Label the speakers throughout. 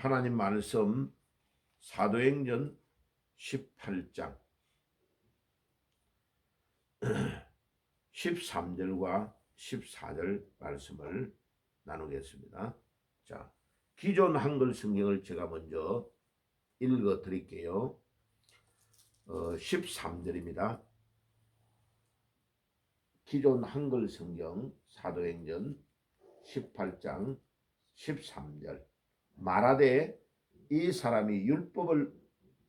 Speaker 1: 하나님 말씀 사도행전 18장 13절과 14절 말씀을 나누겠습니다. 자, 기존 한글 성경을 제가 먼저 읽어 드릴게요. 13절입니다. 기존 한글 성경 사도행전 18장 13절. 말하되 이 사람이 율법을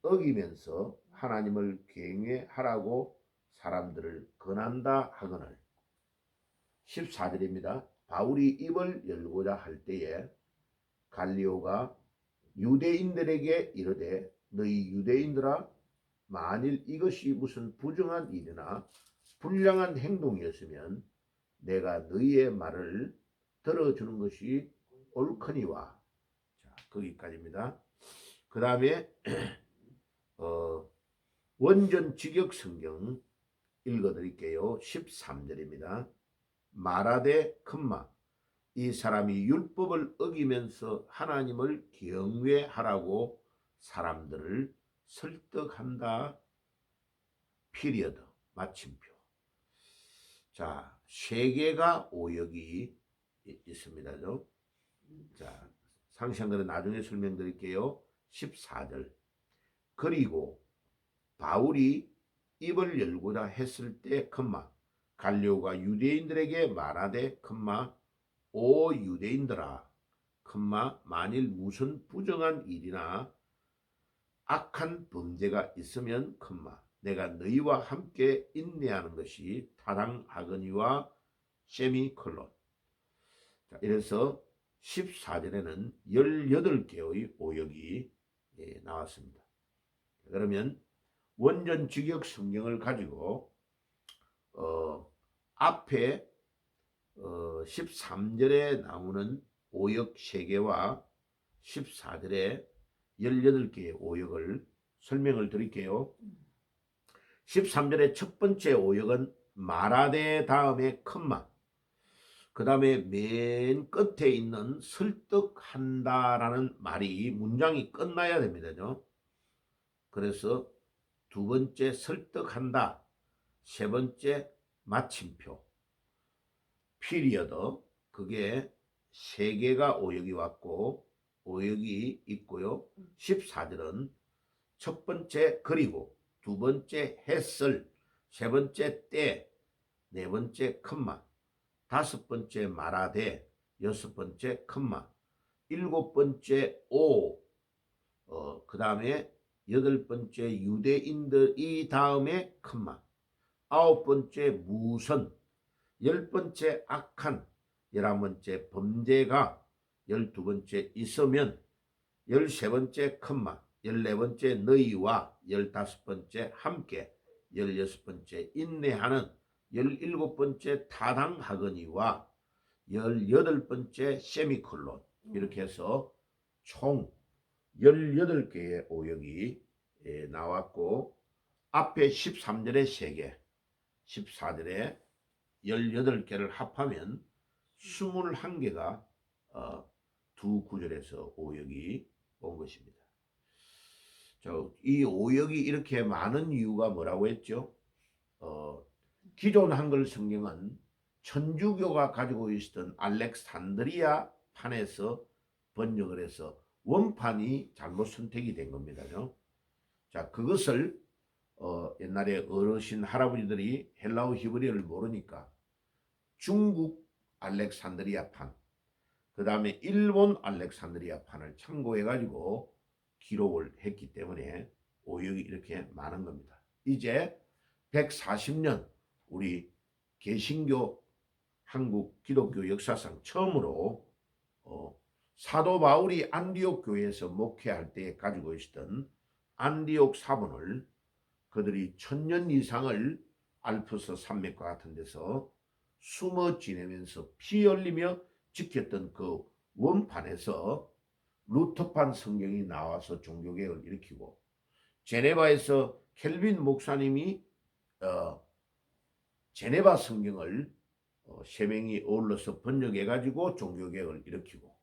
Speaker 1: 어기면서 하나님을 경외하라고 사람들을 권한다 하거늘. 14절입니다. 바울이 입을 열고자 할 때에 갈리오가 유대인들에게 이르되 너희 유대인들아, 만일 이것이 무슨 부정한 일이나 불량한 행동이었으면 내가 너희의 말을 들어주는 것이 옳거니와. 자, 거기까지입니다. 그 다음에 원전 직역 성경 읽어드릴게요. 13절입니다. 말하되 이 사람이 율법을 어기면서 하나님을 경외하라고 사람들을 설득한다. 피리어드. 마침표. 자, 세 개가 오역이 있습니다. 자, 상세한 나중에 설명드릴게요. 14절. 그리고 바울이 입을 열고자 했을 때 갈리오가 유대인들에게 말하되 오 유대인들아, 만일 무슨 부정한 일이나 악한 범죄가 있으면 내가 너희와 함께 인내하는 것이 타당하거니와 세미콜론. 자, 이래서 14절에는 18개의 오역이 나왔습니다. 그러면 원전 직역 성경을 가지고 앞에 13절에 나오는 오역 3개와 14절에 18개의 오역을 설명을 드릴게요. 13절의 첫 번째 오역은 말하되 다음에 그 다음에 맨 끝에 있는 설득한다라는 말이 문장이 끝나야 됩니다. 그래서 두 번째 설득한다, 세 번째 마침표, 피리어드, 그게 3개가 오역이 왔고 오역이 있고요. 14절은 첫 번째 그리고, 두 번째 했을, 세 번째 때, 네 번째 다섯 번째 말하되, 여섯 번째 일곱 번째 오, 그 다음에 여덟 번째 유대인들이 다음에 아홉 번째 무선, 열 번째 악한, 11번째 범죄가, 12번째 있으면, 13번째 14번째 너희와, 15번째 함께, 16번째 인내하는, 17번째 타당하거니와, 18번째 세미콜론. 이렇게 해서 총 18개의 오역이 나왔고, 앞에 13절에 3개, 14절에 18개를 합하면 21개가 두 구절에서 오역이 온 것입니다. 이 오역이 이렇게 많은 이유가 뭐라고 했죠? 기존 한글 성경은 천주교가 가지고 있었던 알렉산드리아 판에서 번역을 해서 원판이 잘못 선택이 된 겁니다. 자, 그것을 옛날에 어르신 할아버지들이 헬라어 히브리어를 모르니까 중국 알렉산드리아 판, 그 다음에 일본 알렉산드리아 판을 참고해 가지고 기록을 했기 때문에 오역이 이렇게 많은 겁니다. 이제 140년 우리 개신교 한국 기독교 역사상 처음으로 사도 바울이 안디옥 교회에서 목회할 때 가지고 있었던 안디옥 사본을 그들이 1000년 이상을 알프스 산맥과 같은 데서 숨어 지내면서 피 흘리며 지켰던 그 원판에서 루터판 성경이 나와서 종교개혁을 일으키고, 제네바에서 켈빈 목사님이 제네바 성경을 3명이 어울러서 번역해 가지고 종교개혁을 일으키고,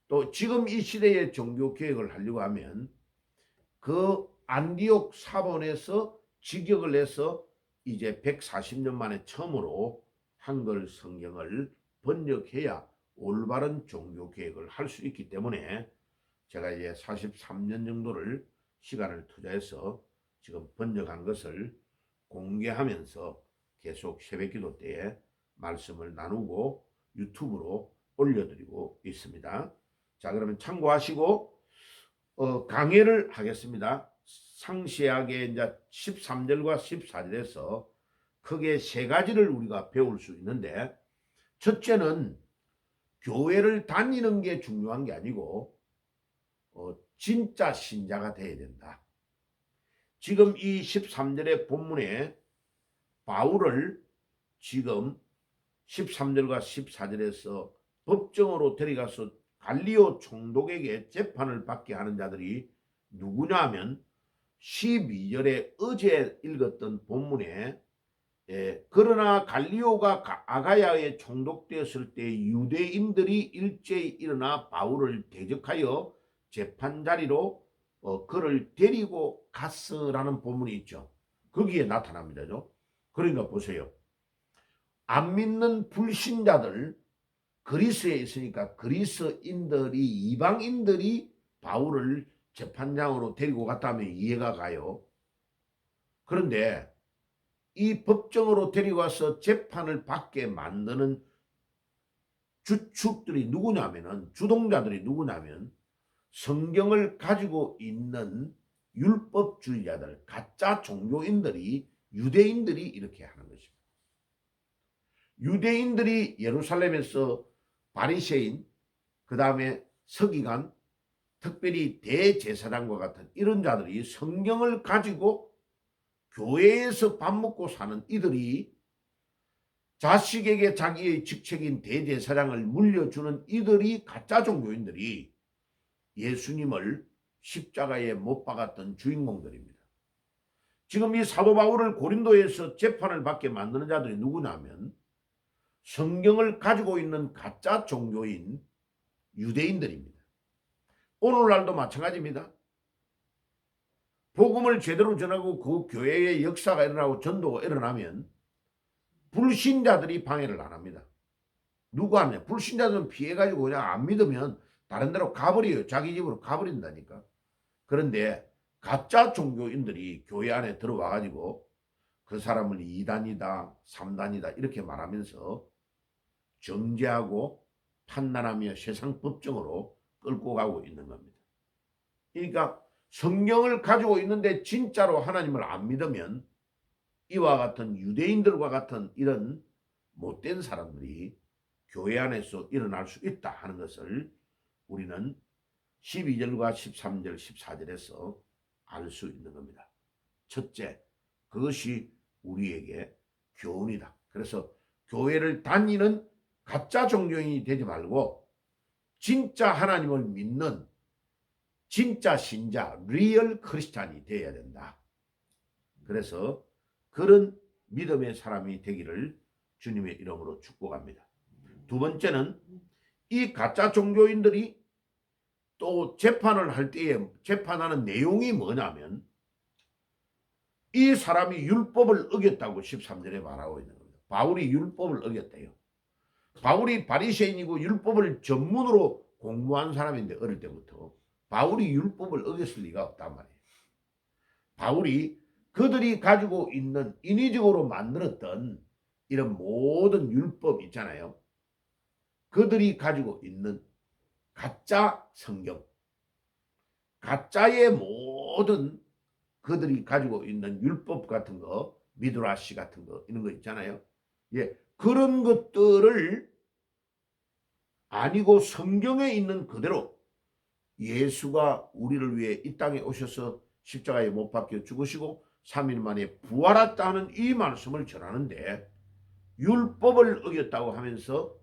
Speaker 1: 또 지금 이 시대의 종교 개혁을 하려고 하면 그 안디옥 사본에서 직역을 해서 이제 140년 만에 처음으로 한글 성경을 번역해야 올바른 종교 개혁을 할 수 있기 때문에 제가 이제 43년 정도를 시간을 투자해서 지금 번역한 것을 공개하면서 계속 새벽기도 때에 말씀을 나누고 유튜브로 올려드리고 있습니다. 자, 그러면 참고하시고 강해를 하겠습니다. 상세하게 이제 13절과 14절에서 크게 세 가지를 우리가 배울 수 있는데, 첫째는 교회를 다니는 게 중요한 게 아니고 진짜 신자가 돼야 된다. 지금 이 13절의 본문에 바울을 지금 13절과 14절에서 법정으로 데려가서 갈리오 총독에게 재판을 받게 하는 자들이 누구냐 하면 12절에 어제 읽었던 본문에 그러나 갈리오가 아가야에 총독되었을 때 유대인들이 일제히 일어나 바울을 대적하여 재판 자리로 그를 데리고 갔으라는 본문이 있죠. 거기에 나타납니다. 그러니까 보세요. 안 믿는 불신자들, 그리스에 있으니까 그리스인들이, 이방인들이 바울을 재판장으로 데리고 갔다면 이해가 가요. 그런데 이 법정으로 데리고 와서 재판을 받게 만드는 주축들이 누구냐면은, 주동자들이 누구냐면 성경을 가지고 있는 율법주의자들, 가짜 종교인들이, 유대인들이 이렇게 하는 것입니다. 유대인들이 예루살렘에서 바리새인, 그 다음에 서기관, 특별히 대제사장과 같은 이런 자들이 성경을 가지고 교회에서 밥 먹고 사는 이들이, 자식에게 자기의 직책인 대제사장을 물려주는 이들이, 가짜 종교인들이 예수님을 십자가에 못 박았던 주인공들입니다. 지금 이 사도 바울을 고린도에서 재판을 받게 만드는 자들이 누구냐면 성경을 가지고 있는 가짜 종교인 유대인들입니다. 오늘날도 마찬가지입니다. 복음을 제대로 전하고 그 교회의 역사가 일어나고 전도가 일어나면 불신자들이 방해를 안 합니다. 누구 하냐? 불신자들은 피해가지고 그냥 안 믿으면 다른 데로 가버려요. 자기 집으로 가버린다니까. 그런데 가짜 종교인들이 교회 안에 들어와가지고 그 사람을 2단이다, 3단이다 이렇게 말하면서 정죄하고 판단하며 세상 법정으로 끌고 가고 있는 겁니다. 그러니까 성경을 가지고 있는데 진짜로 하나님을 안 믿으면 이와 같은 유대인들과 같은 이런 못된 사람들이 교회 안에서 일어날 수 있다 하는 것을 우리는 12절과 13절, 14절에서 알 수 있는 겁니다. 첫째, 그것이 우리에게 교훈이다. 그래서 교회를 다니는 가짜 종교인이 되지 말고 진짜 하나님을 믿는 진짜 신자, 리얼 크리스찬이 되어야 된다. 그래서 그런 믿음의 사람이 되기를 주님의 이름으로 축복합니다. 두 번째는 이 가짜 종교인들이 또 재판을 할 때에 재판하는 내용이 뭐냐면 이 사람이 율법을 어겼다고 13절에 말하고 있는 겁니다. 바울이 율법을 어겼대요. 바울이 바리새인이고 율법을 전문으로 공부한 사람인데 어릴 때부터 바울이 율법을 어겼을 리가 없단 말이에요. 바울이 그들이 가지고 있는 인위적으로 만들었던 이런 모든 율법 있잖아요. 그들이 가지고 있는 가짜 성경, 가짜의 모든 그들이 가지고 있는 율법 같은 거, 미드라시 같은 거 이런 거 있잖아요. 예, 그런 것들을 아니고 성경에 있는 그대로 예수가 우리를 위해 이 땅에 오셔서 십자가에 못 박혀 죽으시고 3일 만에 부활했다는 이 말씀을 전하는데 율법을 어겼다고 하면서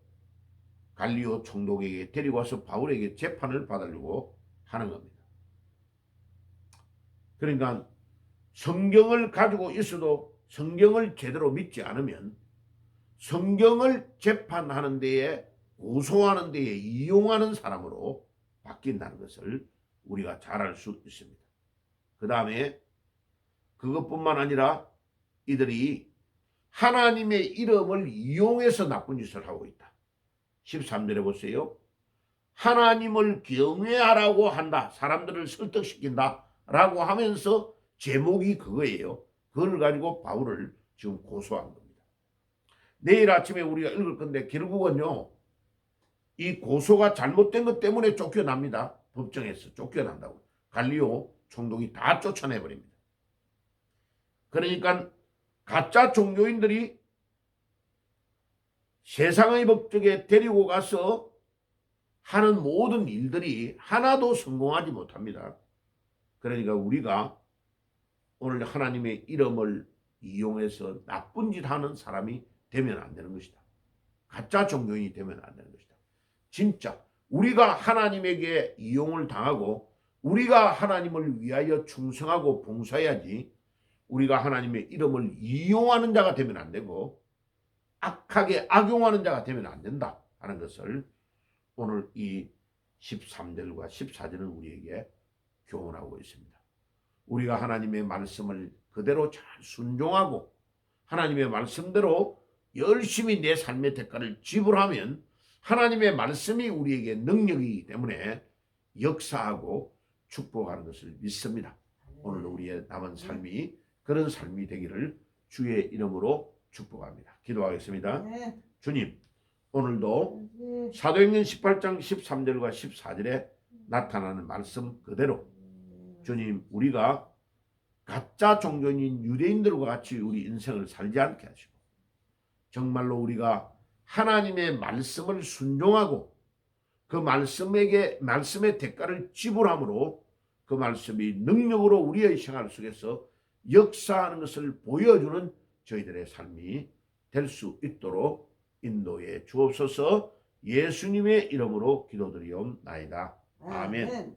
Speaker 1: 갈리오 총독에게 데리고 와서 바울에게 재판을 받으려고 하는 겁니다. 그러니까 성경을 가지고 있어도 성경을 제대로 믿지 않으면 성경을 재판하는 데에 고소하는 데에 이용하는 사람으로 바뀐다는 것을 우리가 잘 알 수 있습니다. 그 다음에 그것뿐만 아니라 이들이 하나님의 이름을 이용해서 나쁜 짓을 하고 있다. 13절에 보세요. 하나님을 경외하라고 한다. 사람들을 설득시킨다. 라고 하면서 제목이 그거예요. 그걸 가지고 바울을 지금 고소한 겁니다. 내일 아침에 우리가 읽을 건데 결국은요. 이 고소가 잘못된 것 때문에 쫓겨납니다. 법정에서 쫓겨난다고. 갈리오 총독이 다 쫓아내버립니다. 그러니까 가짜 종교인들이 세상의 법정에 데리고 가서 하는 모든 일들이 하나도 성공하지 못합니다. 그러니까 우리가 오늘 하나님의 이름을 이용해서 나쁜 짓 하는 사람이 되면 안 되는 것이다. 가짜 종교인이 되면 안 되는 것이다. 진짜 우리가 하나님에게 이용을 당하고 우리가 하나님을 위하여 충성하고 봉사해야지 우리가 하나님의 이름을 이용하는 자가 되면 안 되고 악하게 악용하는 자가 되면 안 된다 하는 것을 오늘 이 13절과 14절은 우리에게 교훈하고 있습니다. 우리가 하나님의 말씀을 그대로 잘 순종하고 하나님의 말씀대로 열심히 내 삶의 대가를 지불하면 하나님의 말씀이 우리에게 능력이기 때문에 역사하고 축복하는 것을 믿습니다. 오늘 우리의 남은 삶이 그런 삶이 되기를 주의 이름으로 축복합니다. 기도하겠습니다. 주님, 오늘도 사도행전 18장 13절과 14절에 나타나는 말씀 그대로 주님, 우리가 가짜 종교인 유대인들과 같이 우리 인생을 살지 않게 하시고 정말로 우리가 하나님의 말씀을 순종하고 그 말씀의 대가를 지불함으로 그 말씀이 능력으로 우리의 생활 속에서 역사하는 것을 보여주는 저희들의 삶이 될 수 있도록 인도해 주옵소서. 예수님의 이름으로 기도드리옵나이다. 아멘.